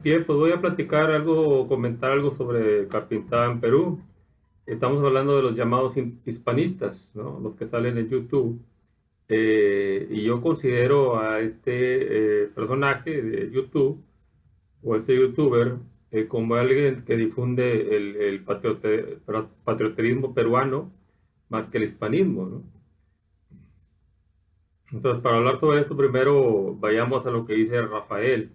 Bien, pues voy a platicar algo, comentar algo sobre Capitán Perú. Estamos hablando de los llamados hispanistas, ¿no? Los que salen en YouTube. Y yo considero a este personaje de YouTube o este youtuber como alguien que difunde el patrioterismo peruano más que el hispanismo, ¿no? Entonces, para hablar sobre esto, primero vayamos a lo que dice Rafael,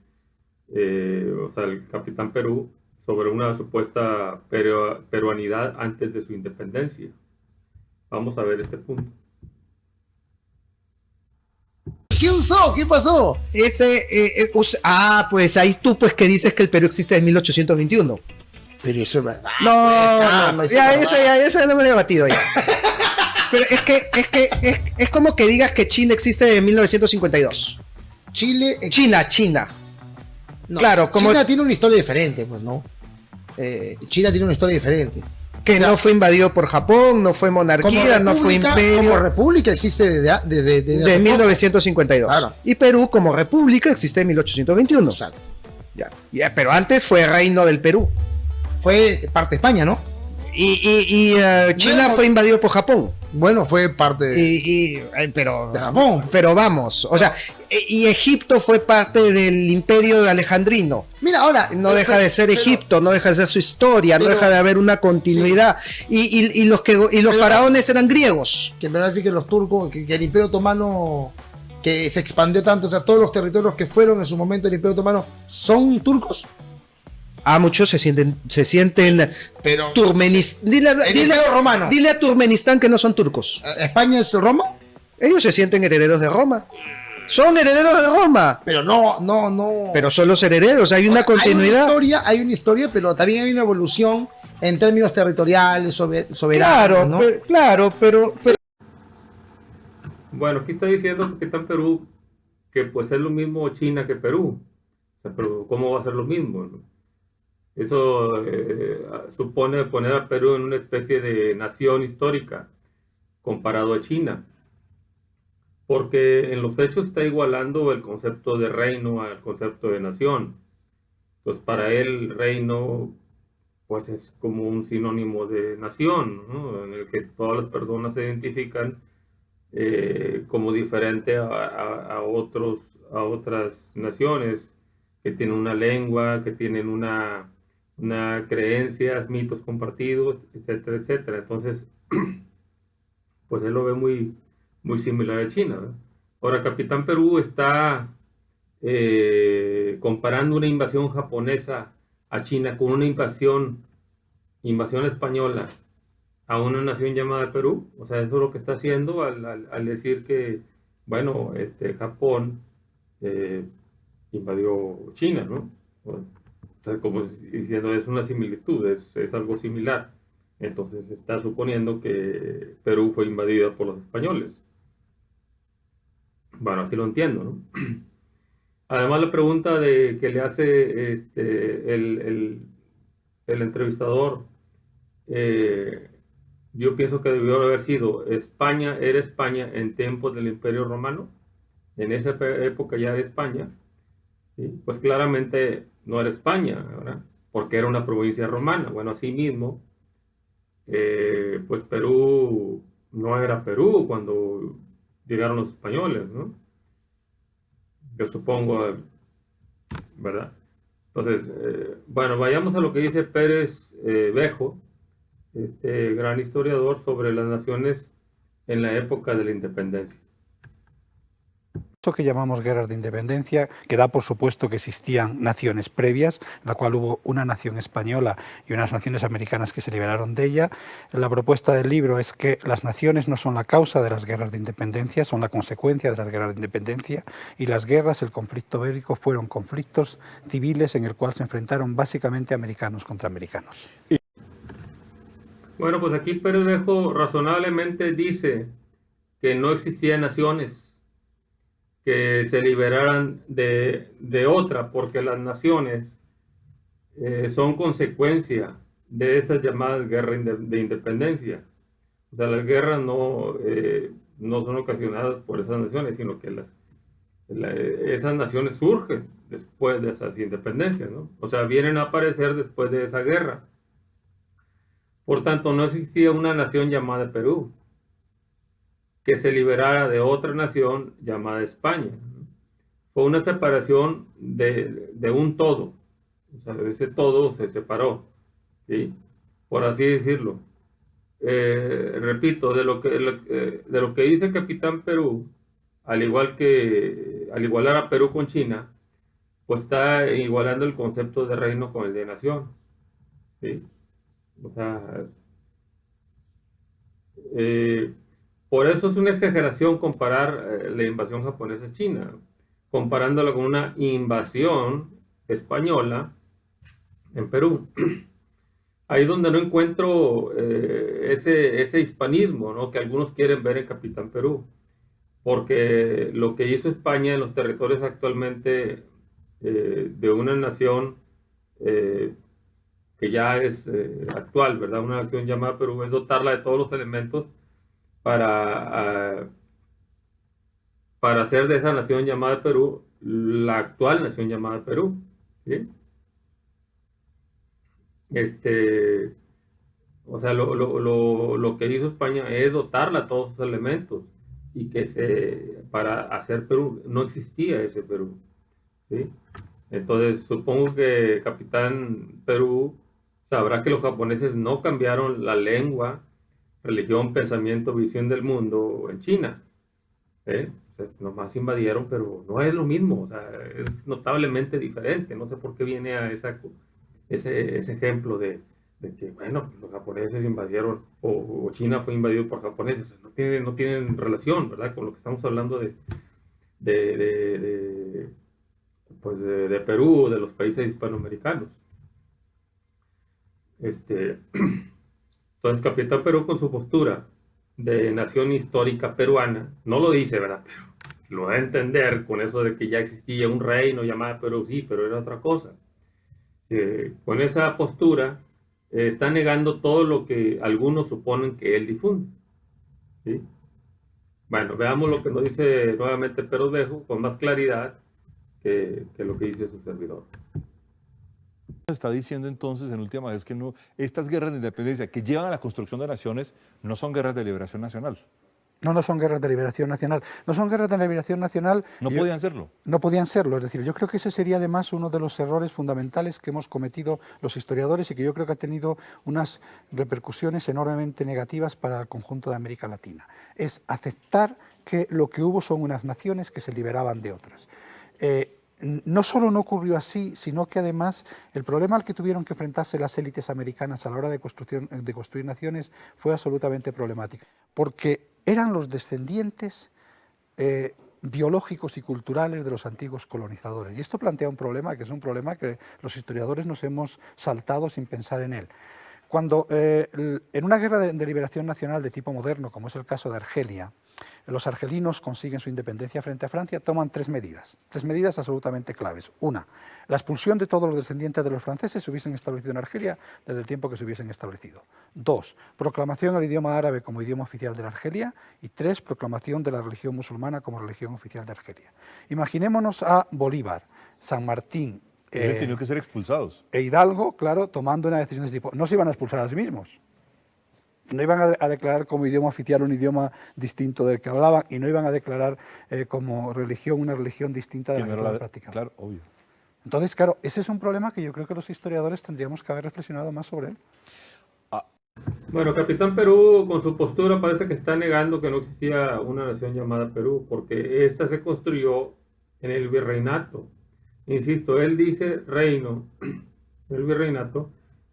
o sea, el Capitán Perú, sobre una supuesta peruanidad antes de su independencia. Vamos a ver este punto. ¿Qué usó? ¿Qué pasó? Pues ahí tú pues que dices que el Perú existe en 1821. Pero eso es verdad. No, ya eso no me lo he debatido ya. Pero es como que digas que China existe en 1952. China. No, claro, como China tiene una historia diferente, pues, ¿no? China tiene una historia diferente. Que no fue invadido por Japón, no fue monarquía, no fue imperio. Como república existe desde 1952. Claro. Y Perú como república existe en 1821. Exacto. Ya, pero antes fue reino del Perú. Fue parte de España, ¿no? Y China fue invadido por Japón. Bueno, fue parte pero de Japón. Pero vamos, o sea, y Egipto fue parte del imperio de Alejandrino. Mira, ahora no deja de ser Egipto, no deja de ser su historia, no deja de haber una continuidad. Sí. Y los faraones eran griegos. Que me va a decir que los turcos, que el Imperio Otomano, que se expandió tanto, o sea, todos los territorios que fueron en su momento el Imperio Otomano, ¿son turcos? Muchos se sienten pero dile romano. Dile a Turkmenistán que no son turcos. ¿España es Roma? Ellos se sienten herederos de Roma. Son herederos de Roma. Pero no. Pero son los herederos, hay una continuidad. Hay una historia, pero también hay una evolución en términos territoriales, soberanos, ¿no? Claro, pero... Bueno, aquí está diciendo que está en Perú que pues es lo mismo China que Perú. O sea, pero ¿cómo va a ser lo mismo, no? Eso supone poner a Perú en una especie de nación histórica comparado a China, porque en los hechos está igualando el concepto de reino al concepto de nación. Pues para él reino pues es como un sinónimo de nación, ¿no? En el que todas las personas se identifican como diferente a otras naciones que tienen una lengua, que tienen una creencias, mitos compartidos, etcétera, etcétera. Entonces, pues él lo ve muy similar a China, ¿verdad? Ahora, Capitán Perú está comparando una invasión japonesa a China con una invasión española a una nación llamada Perú. O sea, eso es lo que está haciendo al decir que, bueno, Japón invadió China, ¿no? Bueno, entonces, como diciendo, es una similitud, es algo similar. Entonces está suponiendo que Perú fue invadida por los españoles. Bueno, así lo entiendo, ¿no? Además, la pregunta que le hace el entrevistador, yo pienso que debió haber sido, ¿era España en tiempos del Imperio Romano? En esa época ya era España. ¿Sí? Pues claramente no era España, ¿verdad? Porque era una provincia romana. Bueno, asimismo, pues Perú no era Perú cuando llegaron los españoles, ¿no? Yo supongo, ¿verdad? Entonces, bueno, vayamos a lo que dice Pérez Bejo, este gran historiador, sobre las naciones en la época de la independencia. Esto que llamamos guerras de independencia, que da por supuesto que existían naciones previas, en la cual hubo una nación española y unas naciones americanas que se liberaron de ella. La propuesta del libro es que las naciones no son la causa de las guerras de independencia, son la consecuencia de las guerras de independencia, y las guerras, el conflicto bélico, fueron conflictos civiles en el cual se enfrentaron básicamente americanos contra americanos. Bueno, pues aquí Pérez Bejo razonablemente dice que no existían naciones que se liberaran de otra, porque las naciones son consecuencia de esas llamadas guerras de independencia. O sea, las guerras no son ocasionadas por esas naciones, sino que esas naciones surgen después de esas independencias, ¿no? O sea, vienen a aparecer después de esa guerra. Por tanto, no existía una nación llamada Perú que se liberara de otra nación llamada España, ¿no? Fue una separación de un todo. O sea, ese todo se separó, ¿sí? Por así decirlo. Repito, de lo que dice Capitán Perú, al igualar a Perú con China, pues está igualando el concepto de reino con el de nación, ¿sí? O sea, por eso es una exageración comparar la invasión japonesa a China, comparándola con una invasión española en Perú. Ahí donde no encuentro ese hispanismo, ¿no?, que algunos quieren ver en Capitán Perú, porque lo que hizo España en los territorios actualmente de una nación que ya es actual, ¿verdad? Una nación llamada Perú, es dotarla de todos los elementos para, para hacer de esa nación llamada Perú la actual nación llamada Perú, ¿sí? O sea, lo que hizo España es dotarla de todos esos elementos y para hacer Perú, no existía ese Perú, ¿sí? Entonces, supongo que Capitán Perú sabrá que los japoneses no cambiaron la lengua, religión, pensamiento, visión del mundo en China, ¿eh? O sea, nomás invadieron, pero no es lo mismo, o sea, es notablemente diferente. No sé por qué viene a ese ejemplo de que, bueno, los japoneses invadieron o China fue invadido por japoneses. O sea, no tienen relación, ¿verdad?, con lo que estamos hablando de, de, pues de Perú, de los países hispanoamericanos. Entonces, Capitán Perú, con su postura de nación histórica peruana, no lo dice, ¿verdad?, pero lo da a entender con eso de que ya existía un reino llamado Perú, sí, pero era otra cosa. Con esa postura está negando todo lo que algunos suponen que él difunde, ¿sí? Bueno, veamos lo que nos dice nuevamente Pérez Vejo con más claridad que lo que dice su servidor. Está diciendo entonces en última vez que no, estas guerras de independencia que llevan a la construcción de naciones no son guerras de liberación nacional. No, no son guerras de liberación nacional. No son guerras de liberación nacional. No podían serlo. No podían serlo. Es decir, yo creo que ese sería además uno de los errores fundamentales que hemos cometido los historiadores y que yo creo que ha tenido unas repercusiones enormemente negativas para el conjunto de América Latina. Es aceptar que lo que hubo son unas naciones que se liberaban de otras. No solo no ocurrió así, sino que además el problema al que tuvieron que enfrentarse las élites americanas a la hora de construir naciones fue absolutamente problemático, porque eran los descendientes biológicos y culturales de los antiguos colonizadores. Y esto plantea un problema, que es un problema que los historiadores nos hemos saltado sin pensar en él. Cuando en una guerra de liberación nacional de tipo moderno, como es el caso de Argelia, los argelinos consiguen su independencia frente a Francia, toman tres medidas absolutamente claves. Una, la expulsión de todos los descendientes de los franceses se hubiesen establecido en Argelia desde el tiempo que se hubiesen establecido. Dos, proclamación del idioma árabe como idioma oficial de Argelia. Y tres, proclamación de la religión musulmana como religión oficial de Argelia. Imaginémonos a Bolívar, San Martín, Tuvieron que ser expulsados. E Hidalgo, claro, tomando una decisión de ese tipo. No se iban a expulsar a sí mismos. No iban a declarar como idioma oficial un idioma distinto del que hablaban y no iban a declarar como religión una religión distinta de la que estaban practicando. Claro, obvio. Entonces, claro, ese es un problema que yo creo que los historiadores tendríamos que haber reflexionado más sobre él. Bueno, Capitán Perú, con su postura, parece que está negando que no existía una nación llamada Perú, porque esta se construyó en el virreinato. Insisto, él dice reino, el virreinato,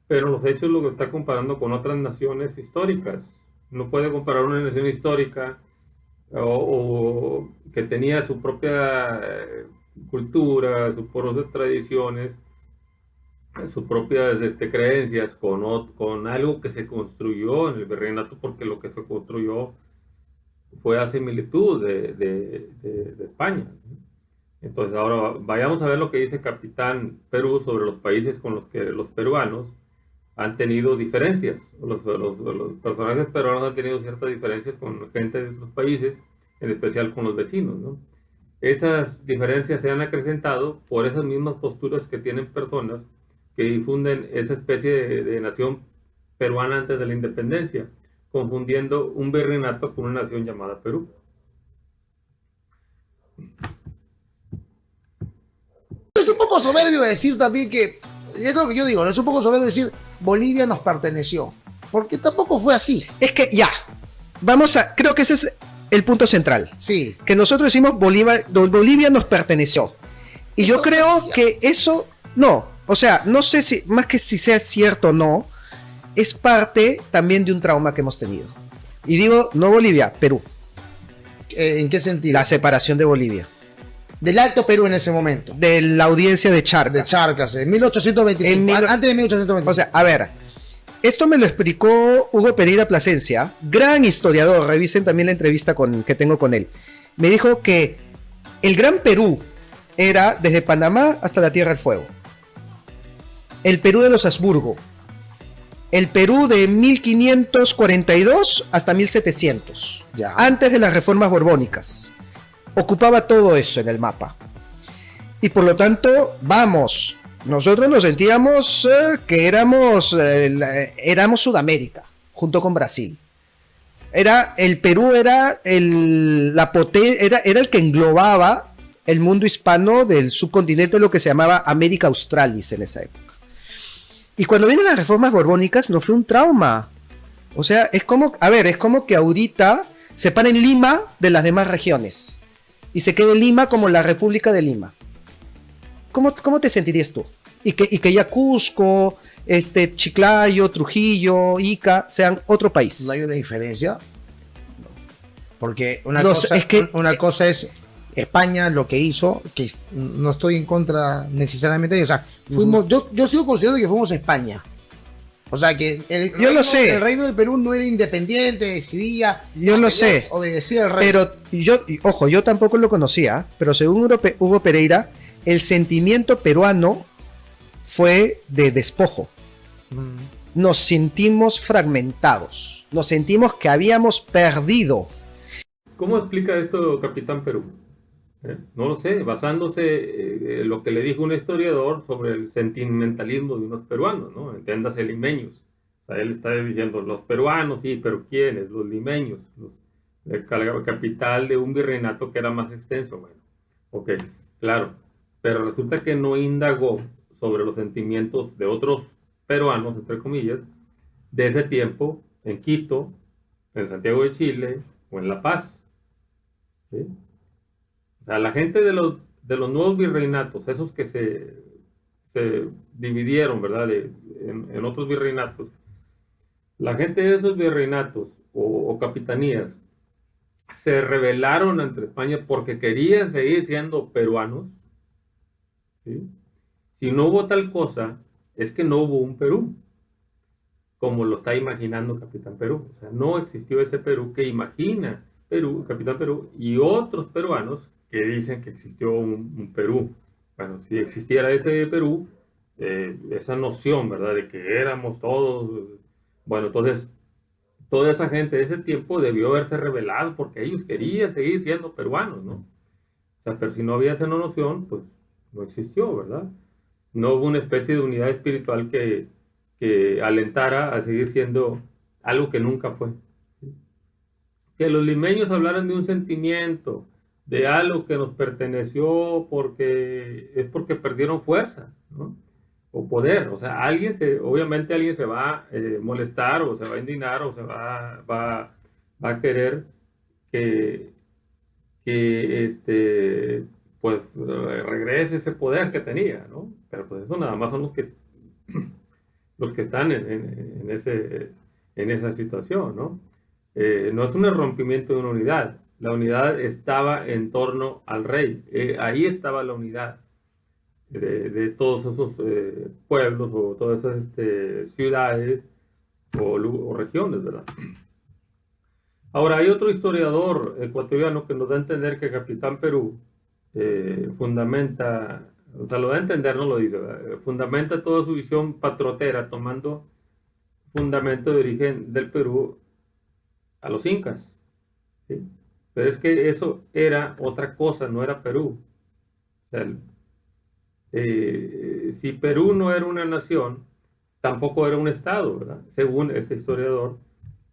pero en los hechos lo que está comparando con otras naciones históricas. No puede comparar una nación histórica o que tenía su propia cultura, sus propias tradiciones, sus propias creencias con algo que se construyó en el virreinato, porque lo que se construyó fue a similitud de España. Entonces ahora vayamos a ver lo que dice Capitán Perú sobre los países con los que los peruanos han tenido diferencias. Los personajes peruanos han tenido ciertas diferencias con gente de otros países, en especial con los vecinos, ¿no? esas diferencias se han acrecentado por esas mismas posturas que tienen personas que difunden esa especie de nación peruana antes de la independencia, confundiendo un virreinato con una nación llamada Perú. Es un poco soberbio decir también que, es lo que yo digo, ¿no? Es un poco soberbio decir Bolivia nos perteneció, porque tampoco fue así. Es que ya, creo que ese es el punto central. Sí. Que nosotros decimos Bolivia nos perteneció. Y Eso yo creo no es que eso, no, o sea, no sé si, más que si sea cierto o no, es parte también de un trauma que hemos tenido. Y digo, no Bolivia, Perú. ¿En qué sentido? La separación de Bolivia. Del Alto Perú en ese momento. De la audiencia de Charcas. De Charcas, en 1825. Antes de 1825. O sea, a ver, esto me lo explicó Hugo Pereira Plasencia, gran historiador. Revisen también la entrevista que tengo con él. Me dijo que el Gran Perú era desde Panamá hasta la Tierra del Fuego. El Perú de los Habsburgo. El Perú de 1542 hasta 1700. Ya. Antes de las reformas borbónicas. Ocupaba todo eso en el mapa. Y por lo tanto, vamos, nosotros nos sentíamos que éramos Sudamérica, junto con Brasil. El Perú era el que englobaba el mundo hispano del subcontinente, lo que se llamaba América Australis en esa época. Y cuando vienen las reformas borbónicas, no fue un trauma. O sea, es como que ahorita separen Lima de las demás regiones. Y se quede Lima como la República de Lima. ¿Cómo te sentirías tú? Y que ya Cusco, Chiclayo, Trujillo, Ica sean otro país. ¿No hay una diferencia? Porque una cosa es España lo que hizo, que no estoy en contra necesariamente de eso. O sea, fuimos, yo sigo considerando que fuimos España. O sea, que el reino del Perú no era independiente, decidía. Yo lo sé. Obedecía al rey. Pero yo tampoco lo conocía, pero según Hugo Pereira, el sentimiento peruano fue de despojo. Nos sentimos fragmentados. Nos sentimos que habíamos perdido. ¿Cómo explica esto Capitán Perú? No lo sé, basándose en lo que le dijo un historiador sobre el sentimentalismo de unos peruanos, ¿no? Entiéndase, limeños. O sea, él está diciendo, los peruanos, sí, pero ¿quiénes? Los limeños. El capital de un virreinato que era más extenso. Bueno, ok, claro. Pero resulta que no indagó sobre los sentimientos de otros peruanos, entre comillas, de ese tiempo en Quito, en Santiago de Chile o en La Paz. ¿Sí? O sea, la gente de los nuevos virreinatos, esos que se dividieron, ¿verdad?, en otros virreinatos, la gente de esos virreinatos o capitanías se rebelaron ante España porque querían seguir siendo peruanos. ¿Sí? Si no hubo tal cosa, es que no hubo un Perú, como lo está imaginando Capitán Perú. O sea, no existió ese Perú que imagina Capitán Perú y otros peruanos que dicen que existió un Perú. Bueno, si existiera ese Perú, esa noción, ¿verdad?, de que éramos todos, bueno, entonces toda esa gente de ese tiempo debió haberse rebelado porque ellos querían seguir siendo peruanos, ¿no? O sea, pero si no había esa noción, pues no existió, ¿verdad? No hubo una especie de unidad espiritual que alentara a seguir siendo algo que nunca fue. ¿Sí? Que los limeños hablaran de un sentimiento, de algo que nos perteneció porque perdieron fuerza, ¿no?, o poder. O sea, obviamente alguien se va a molestar o se va a indignar o se va a querer que pues regrese ese poder que tenía, ¿no? Pero pues eso nada más son los que están en esa situación, ¿no? No es un rompimiento de una unidad. La unidad estaba en torno al rey. Ahí estaba la unidad de todos esos pueblos o todas esas ciudades o regiones, ¿verdad? Ahora, hay otro historiador ecuatoriano que nos da a entender que Capitán Perú fundamenta, o sea, lo da a entender, no lo dice, ¿verdad?, fundamenta toda su visión patriotera tomando fundamento de origen del Perú a los incas, ¿sí? Pero es que eso era otra cosa, no era Perú. O sea, si Perú no era una nación, tampoco era un estado, ¿verdad? Según este historiador.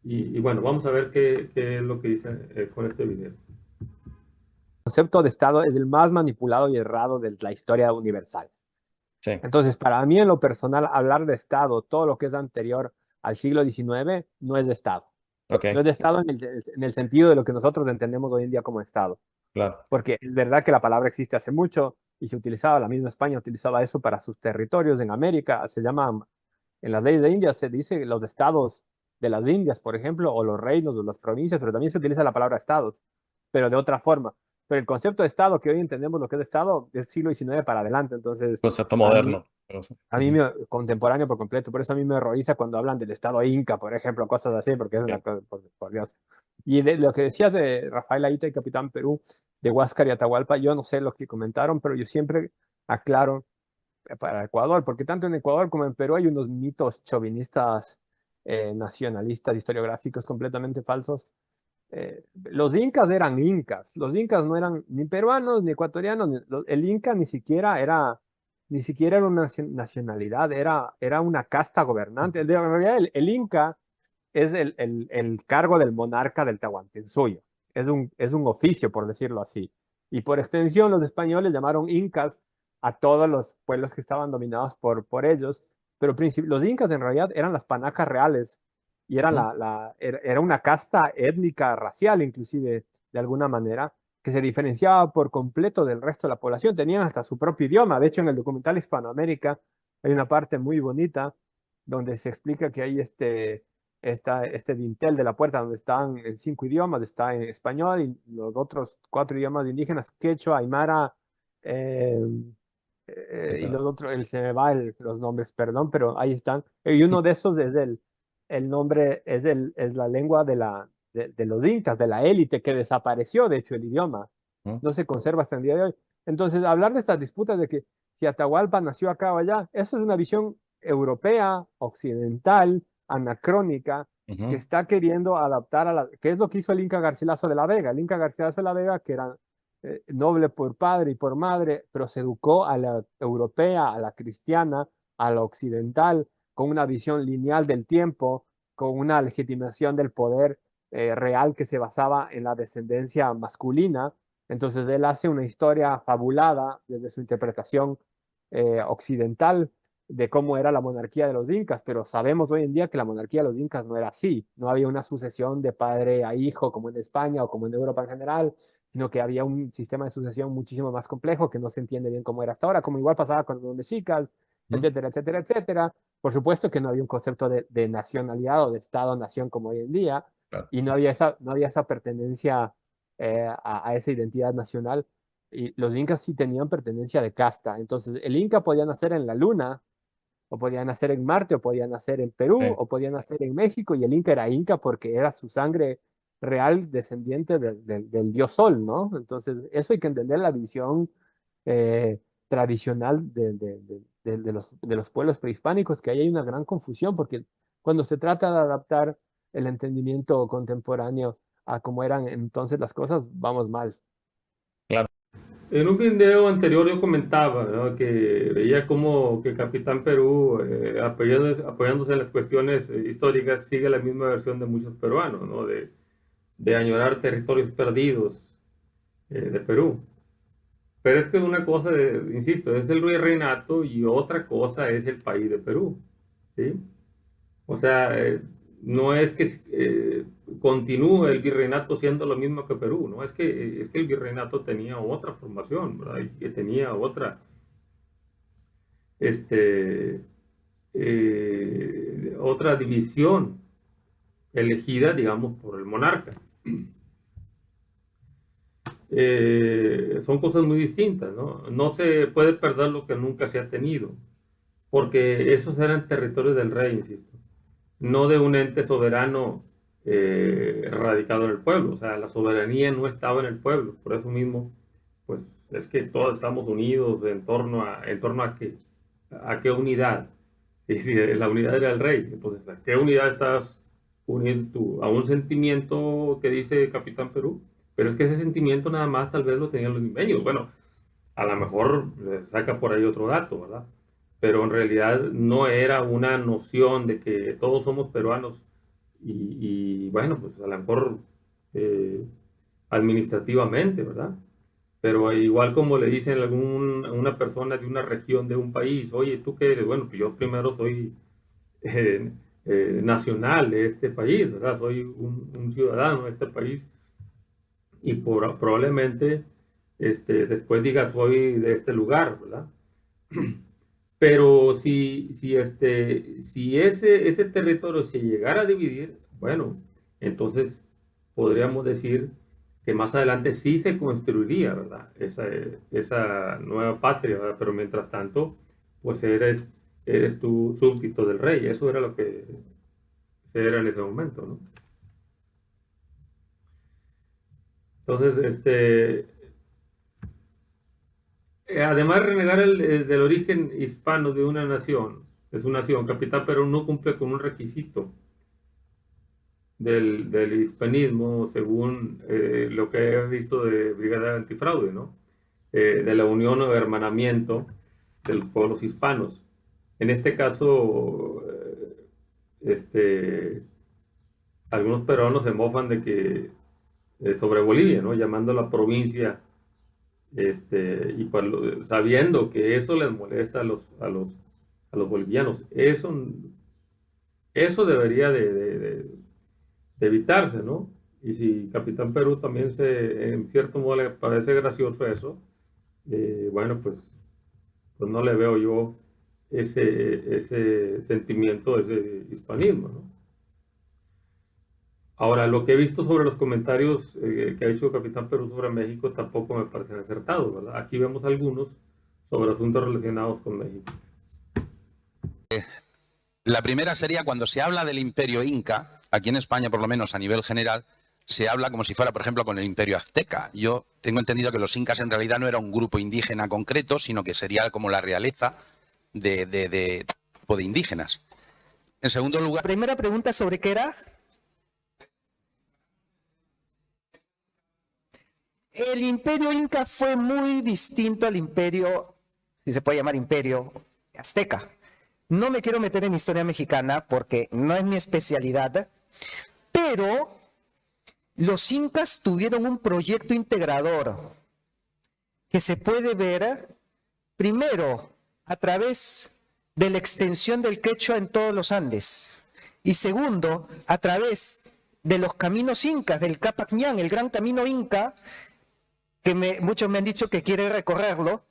Y bueno, vamos a ver qué es lo que dice con este video. El concepto de Estado es el más manipulado y errado de la historia universal. Sí. Entonces, para mí en lo personal, hablar de Estado, todo lo que es anterior al siglo XIX, no es de Estado. Okay. No es de Estado en el sentido de lo que nosotros entendemos hoy en día como Estado. Claro. Porque es verdad que la palabra existe hace mucho y se utilizaba, la misma España utilizaba eso para sus territorios en América. Se llama, en las leyes de India se dice los estados de las Indias, por ejemplo, o los reinos o las provincias, pero también se utiliza la palabra estados, pero de otra forma. Pero el concepto de Estado, que hoy entendemos lo que es Estado, es siglo XIX para adelante. Entonces, Concepto moderno. A mí me contemporáneo por completo, por eso a mí me horroriza cuando hablan del Estado Inca, por ejemplo, cosas así, porque es una cosa, por Dios. Y de lo que decías de Rafael Aita y Capitán Perú, de Huáscar y Atahualpa, yo no sé lo que comentaron, pero yo siempre aclaro para Ecuador, porque tanto en Ecuador como en Perú hay unos mitos chauvinistas, nacionalistas, historiográficos completamente falsos. Los incas eran incas, los incas no eran ni peruanos ni ecuatorianos, el inca ni siquiera era una nacionalidad, era una casta gobernante. En realidad el inca es el cargo del monarca del Tahuantinsuyo, es un oficio, por decirlo así. Y por extensión los españoles llamaron incas a todos los pueblos que estaban dominados por ellos, pero los incas en realidad eran las panacas reales y eran era una casta étnica, racial inclusive, de alguna manera, que se diferenciaba por completo del resto de la población. Tenían hasta su propio idioma. De hecho, en el documental Hispanoamérica hay una parte muy bonita donde se explica que hay este dintel de la puerta donde están en 5 idiomas, está en español y los otros 4 idiomas indígenas, quechua, aymara, y los otros, se me va los nombres, perdón, pero ahí están. Y uno de esos es el nombre, es la lengua de los incas, de la élite que desapareció, de hecho, el idioma. No se conserva hasta el día de hoy. Entonces, hablar de estas disputas de que si Atahualpa nació acá o allá, eso es una visión europea, occidental, anacrónica, que está queriendo adaptar que es lo que hizo el Inca Garcilaso de la Vega. El Inca Garcilaso de la Vega, que era noble por padre y por madre, pero se educó a la europea, a la cristiana, a la occidental, con una visión lineal del tiempo, con una legitimación del poder real que se basaba en la descendencia masculina. Entonces él hace una historia fabulada desde su interpretación occidental de cómo era la monarquía de los incas, pero sabemos hoy en día que la monarquía de los incas no era así, no había una sucesión de padre a hijo como en España o como en Europa en general, sino que había un sistema de sucesión muchísimo más complejo que no se entiende bien cómo era hasta ahora, como igual pasaba con los mexicas, etcétera, etcétera, etcétera. Por supuesto que no había un concepto de nacionalidad o de Estado-nación como hoy en día, Claro. y no había esa pertenencia a esa identidad nacional. Y los incas sí tenían pertenencia de casta. Entonces, el inca podía nacer en la luna, o podía nacer en Marte, o podía nacer en Perú, Sí. o podía nacer en México, y el inca era inca porque era su sangre real descendiente del dios Sol, ¿no? Entonces, eso hay que entender la visión tradicional de los pueblos prehispánicos, que ahí hay una gran confusión, porque cuando se trata de adaptar el entendimiento contemporáneo a cómo eran entonces las cosas, vamos mal. En un video anterior yo comentaba, ¿no?, que veía como que Capitán Perú, apoyándose en las cuestiones históricas, sigue la misma versión de muchos peruanos, ¿no?, de añorar territorios perdidos de Perú. Pero es que una cosa, insisto, es el virreinato y otra cosa es el país de Perú, ¿sí? O sea, no es que continúe el virreinato siendo lo mismo que Perú, ¿no? Es que el virreinato tenía otra formación, ¿verdad? Y que tenía otra, otra división elegida, digamos, por el monarca. Son cosas muy distintas, ¿no? No se puede perder lo que nunca se ha tenido, porque esos eran territorios del rey, insisto, no de un ente soberano radicado en el pueblo. O sea, la soberanía no estaba en el pueblo. Por eso mismo, pues es que todos estamos unidos en torno a qué unidad. Y si la unidad era el rey, entonces ¿a qué unidad estás unido tú? ¿A un sentimiento que dice Capitán Perú? Pero es que ese sentimiento nada más tal vez lo tenían los limeños. Bueno, a lo mejor saca por ahí otro dato, ¿verdad? Pero en realidad no era una noción de que todos somos peruanos y bueno, pues a lo mejor administrativamente, ¿verdad? Pero igual como le dicen a una persona de una región de un país, oye, ¿tú qué eres? Bueno, pues yo primero soy nacional de este país, ¿verdad? Soy un ciudadano de este país y probablemente después diga soy de este lugar, ¿verdad? Pero si ese territorio se llegara a dividir, bueno, entonces podríamos decir que más adelante sí se construiría, ¿verdad? Esa nueva patria, ¿verdad? Pero mientras tanto, pues eres tú súbdito del rey. Eso era lo que se era en ese momento, ¿no? Entonces, además de renegar del origen hispano de una nación, de su nación, Capitán Perú no cumple con un requisito del hispanismo, según lo que he visto de Brigada Antifraude, ¿no? De la unión o hermanamiento de los pueblos hispanos. En este caso, algunos peruanos se mofan de que sobre Bolivia, ¿no? Llamando la provincia, y pues, sabiendo que eso les molesta a los bolivianos. Eso debería de evitarse, ¿no? Y si Capitán Perú también en cierto modo le parece gracioso eso, bueno, pues no le veo yo ese sentimiento, ese hispanismo, ¿no? Ahora, lo que he visto sobre los comentarios que ha hecho Capitán Perú sobre México tampoco me parecen acertados, ¿verdad? Aquí vemos algunos sobre asuntos relacionados con México. La primera sería cuando se habla del imperio inca, aquí en España por lo menos a nivel general, se habla como si fuera, por ejemplo, con el imperio azteca. Yo tengo entendido que los incas en realidad no era un grupo indígena concreto, sino que sería como la realeza de indígenas. En segundo lugar... Primera pregunta sobre qué era. El imperio inca fue muy distinto al imperio, si se puede llamar imperio, azteca. No me quiero meter en historia mexicana porque no es mi especialidad, pero los incas tuvieron un proyecto integrador que se puede ver primero a través de la extensión del quechua en todos los Andes y segundo a través de los caminos incas, del Capac Ñan, el gran camino inca, que muchos me han dicho que quiere recorrerlo,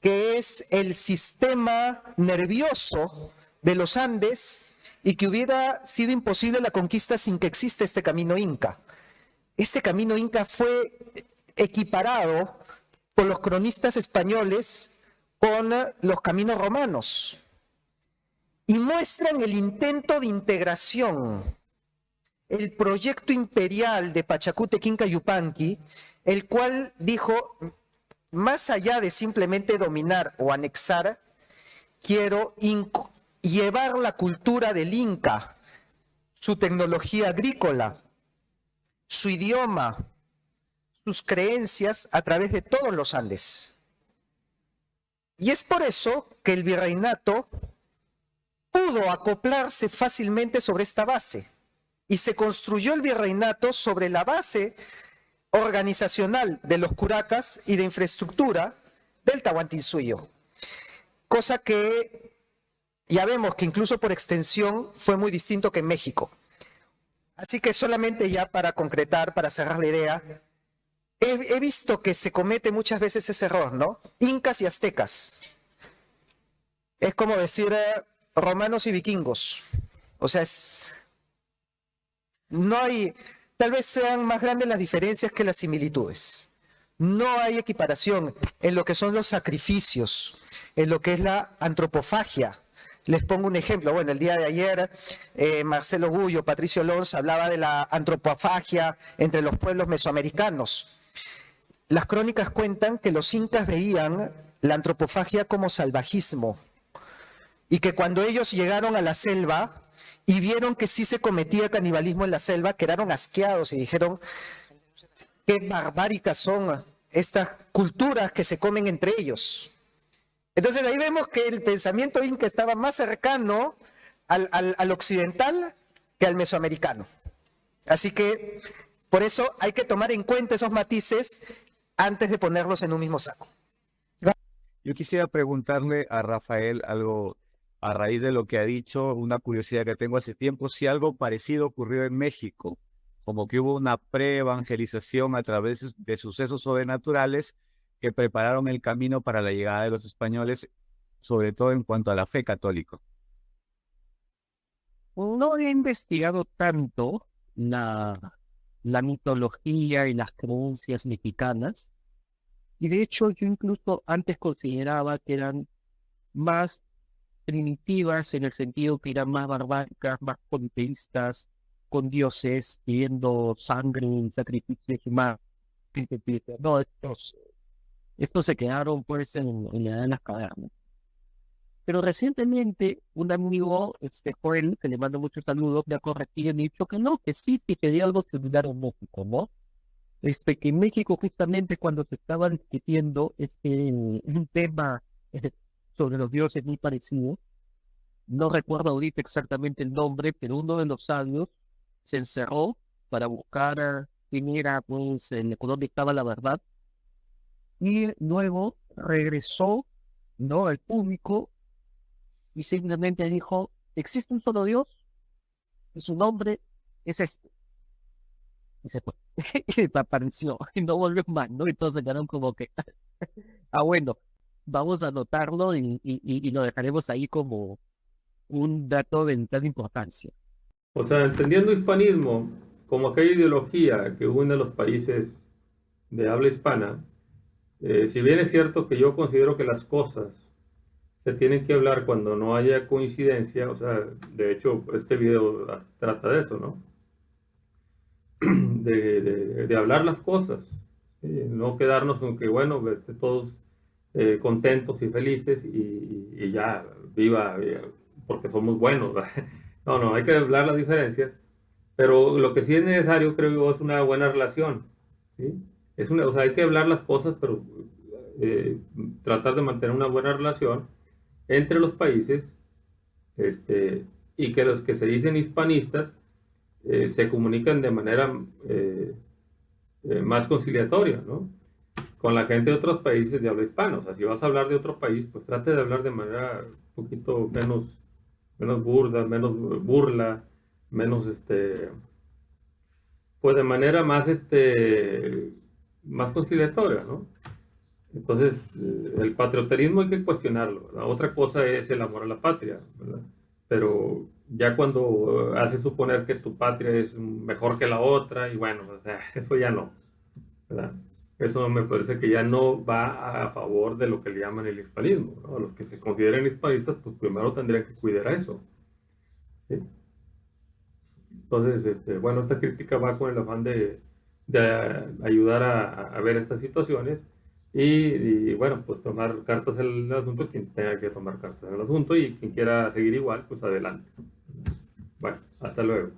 que es el sistema nervioso de los Andes y que hubiera sido imposible la conquista sin que exista este camino inca. Este camino inca fue equiparado por los cronistas españoles con los caminos romanos y muestran el intento de integración, el proyecto imperial de Pachacútec Inca Yupanqui, el cual dijo, más allá de simplemente dominar o anexar, quiero llevar la cultura del Inca, su tecnología agrícola, su idioma, sus creencias a través de todos los Andes. Y es por eso que el virreinato pudo acoplarse fácilmente sobre esta base y se construyó el virreinato sobre la base organizacional de los curacas y de infraestructura del Tahuantinsuyo, cosa que ya vemos que incluso por extensión fue muy distinto que en México. Así que solamente ya para concretar, para cerrar la idea, he visto que se comete muchas veces ese error, ¿no? Incas y aztecas. Es como decir romanos y vikingos. O sea, no hay... Tal vez sean más grandes las diferencias que las similitudes. No hay equiparación en lo que son los sacrificios, en lo que es la antropofagia. Les pongo un ejemplo. Bueno, el día de ayer, Marcelo Gullo, Patricio Alonso hablaba de la antropofagia entre los pueblos mesoamericanos. Las crónicas cuentan que los incas veían la antropofagia como salvajismo y que cuando ellos llegaron a la selva y vieron que sí se cometía canibalismo en la selva, quedaron asqueados y dijeron, qué barbáricas son estas culturas que se comen entre ellos. Entonces ahí vemos que el pensamiento inca estaba más cercano al occidental que al mesoamericano. Así que por eso hay que tomar en cuenta esos matices antes de ponerlos en un mismo saco. Yo quisiera preguntarle a Rafael algo a raíz de lo que ha dicho, una curiosidad que tengo hace tiempo, si algo parecido ocurrió en México, como que hubo una pre-evangelización a través de sucesos sobrenaturales que prepararon el camino para la llegada de los españoles, sobre todo en cuanto a la fe católica. No he investigado tanto la mitología y las creencias mexicanas, y de hecho yo incluso antes consideraba que eran más primitivas en el sentido que eran más barbáricas, más politeístas, con dioses pidiendo sangre y sacrificios humanos. No, estos se quedaron pues en la edad de las cavernas. Pero recientemente un amigo, Joel, que le mando muchos saludos, me ha corregido y me ha dicho que no, que sí, que dio algo similar en México, ¿no? Que en México justamente cuando se estaba discutiendo un tema sobre los dioses muy parecido, no recuerdo ahorita exactamente el nombre, pero uno de los sabios se encerró para buscar quién era, pues, dónde estaba la verdad, y luego regresó, ¿no?, al público y simplemente dijo: existe un solo Dios y su nombre es este. Y se fue. Y desapareció y no volvió más, ¿no? Entonces quedaron como que, bueno, vamos a anotarlo y lo dejaremos ahí como un dato de tal importancia. O sea, entendiendo hispanismo como aquella ideología que une a los países de habla hispana, si bien es cierto que yo considero que las cosas se tienen que hablar cuando no haya coincidencia, o sea, de hecho este video trata de eso, ¿no? De hablar las cosas, no quedarnos con que, bueno, todos contentos y felices y ya, viva, porque somos buenos. No, hay que hablar las diferencias, pero lo que sí es necesario, creo yo, es una buena relación, ¿sí? O sea, hay que hablar las cosas, pero tratar de mantener una buena relación entre los países, y que los que se dicen hispanistas se comunican de manera más conciliatoria, ¿no?, con la gente de otros países de habla hispana. O sea, si vas a hablar de otro país, pues trate de hablar de manera un poquito menos burda, menos burla, menos pues de manera más más conciliatoria, ¿no? Entonces, el patrioterismo hay que cuestionarlo. La otra cosa es el amor a la patria, ¿verdad? Pero ya cuando hace suponer que tu patria es mejor que la otra, y bueno, o sea, eso ya no, ¿verdad? Eso me parece que ya no va a favor de lo que le llaman el hispanismo, ¿no? Los que se consideren hispanistas, pues primero tendrían que cuidar a eso, ¿sí? Entonces, bueno, esta crítica va con el afán de ayudar a ver estas situaciones y, bueno, pues tomar cartas en el asunto, quien tenga que tomar cartas en el asunto, y quien quiera seguir igual, pues adelante. Bueno, hasta luego.